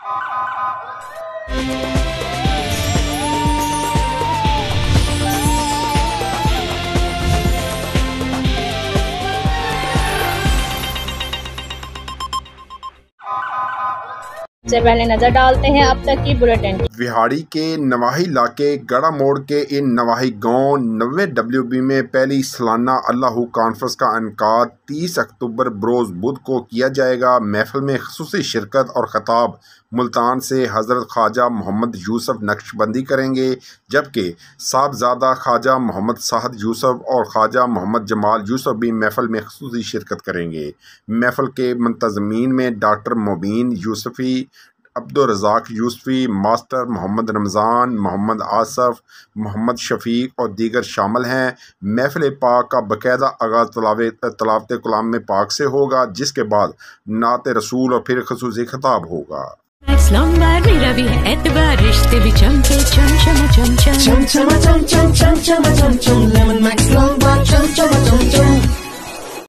سے پہلے نظر ڈالتے ہیں اب تک کی بلیٹن۔ وہاڑی کے نواحی علاقے گڑا موڑ کے ان نواحی گاؤں 90WB میں پہلی سالانہ اللہ کانفرنس کا انعقاد 30 اکتوبر بروز بدھ کو کیا جائے گا۔ محفل میں خصوصی شرکت اور خطاب ملتان سے حضرت خواجہ محمد یوسف نقشبندی کریں گے، جبکہ صاحبزادہ خواجہ محمد صاحد یوسف اور خواجہ محمد جمال یوسف بھی محفل میں خصوصی شرکت کریں گے۔ محفل کے منتظمین میں ڈاکٹر مبین یوسفی، عبدالرزاق یوسفی، ماسٹر محمد رمضان، محمد آصف، محمد شفیق اور دیگر شامل ہیں۔ محفل پاک کا باقاعدہ آغاز تلاوت کلام پاک سے ہوگا، جس کے بعد نعت رسول اور پھر خصوصی خطاب ہوگا۔ اسلام بار میرا بھی ہے اعتبار، رشتے بھی چمکے چم چم چم چم چم چم چم چم چم چم چم